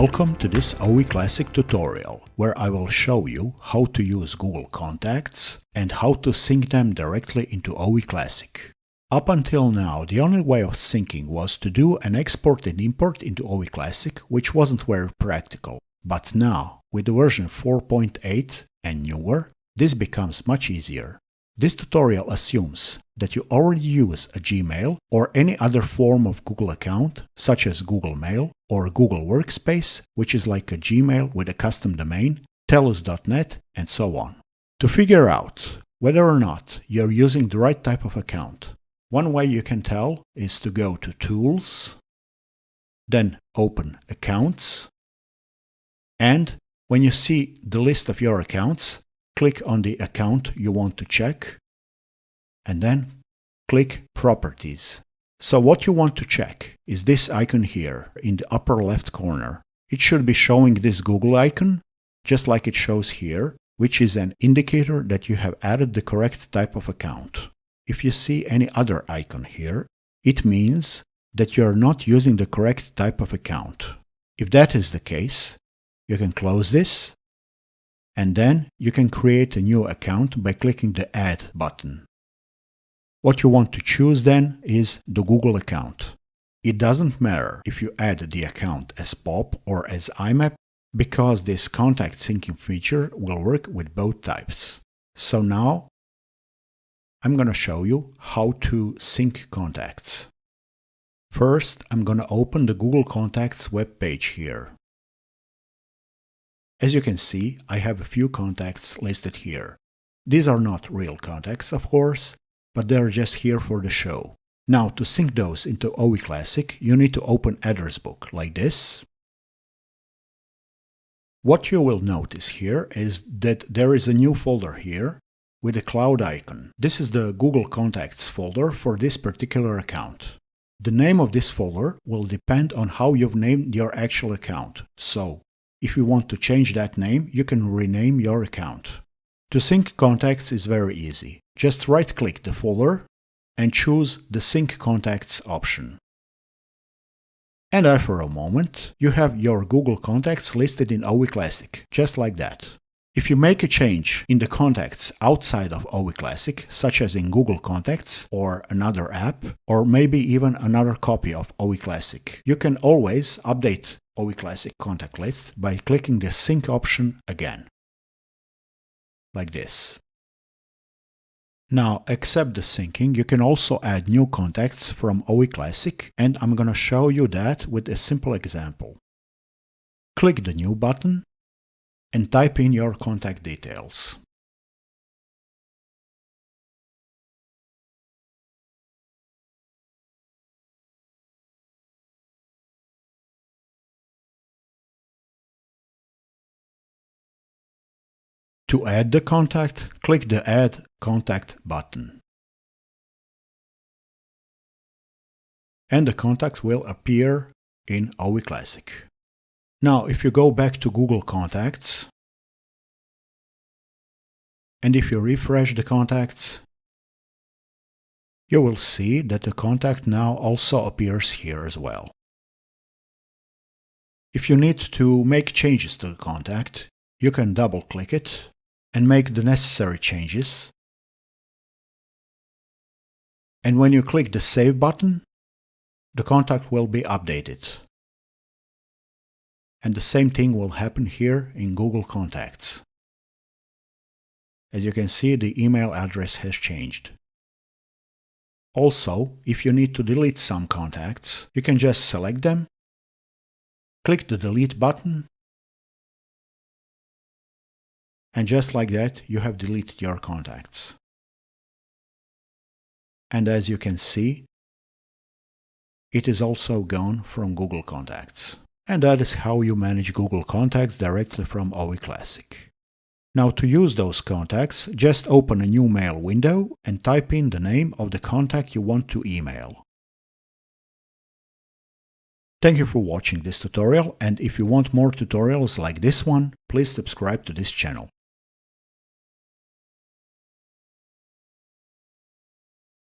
Welcome to this OE Classic tutorial, where I will show you how to use Google Contacts and how to sync them directly into OE Classic. Up until now, the only way of syncing was to do an export and import into OE Classic, which wasn't very practical. But now, with the version 4.8 and newer, this becomes much easier. This tutorial assumes that you already use a Gmail or any other form of Google account, such as Google Mail or Google Workspace, which is like a Gmail with a custom domain, telus.net, and so on. To figure out whether or not you're using the right type of account, one way you can tell is to go to Tools, then open Accounts, and when you see the list of your accounts, click on the account you want to check, and then click Properties. So what you want to check is this icon here in the upper left corner. It should be showing this Google icon, just like it shows here, which is an indicator that you have added the correct type of account. If you see any other icon here, it means that you are not using the correct type of account. If that is the case, you can close this, and then you can create a new account by clicking the Add button. What you want to choose then is the Google account. It doesn't matter if you add the account as POP or as IMAP, because this contact syncing feature will work with both types. So now I'm going to show you how to sync contacts. First, I'm going to open the Google Contacts web page here. As you can see, I have a few contacts listed here. These are not real contacts, of course, but they are just here for the show. Now, to sync those into OE Classic, you need to open Address Book like this. What you will notice here is that there is a new folder here with a cloud icon. This is the Google Contacts folder for this particular account. The name of this folder will depend on how you've named your actual account. So, if you want to change that name, you can rename your account. To sync contacts is very easy. Just right-click the folder and choose the Sync Contacts option. And after a moment, you have your Google Contacts listed in OE Classic, just like that. If you make a change in the contacts outside of OE Classic, such as in Google Contacts or another app, or maybe even another copy of OE Classic, you can always update OE Classic contact list by clicking the Sync option again. Like this. Now, except the syncing, you can also add new contacts from OE Classic, and I'm going to show you that with a simple example. Click the New button and type in your contact details. To add the contact, click the Add Contact button. And the contact will appear in OE Classic. Now, if you go back to Google Contacts, and if you refresh the contacts, you will see that the contact now also appears here as well. If you need to make changes to the contact, you can double-click it and make the necessary changes. And when you click the Save button, the contact will be updated. And the same thing will happen here in Google Contacts. As you can see, the email address has changed. Also, if you need to delete some contacts, you can just select them, click the Delete button, and just like that, you have deleted your contacts. And as you can see, it is also gone from Google Contacts. And that is how you manage Google Contacts directly from OE Classic. Now, to use those contacts, just open a new mail window and type in the name of the contact you want to email. Thank you for watching this tutorial, and if you want more tutorials like this one, please subscribe to this channel.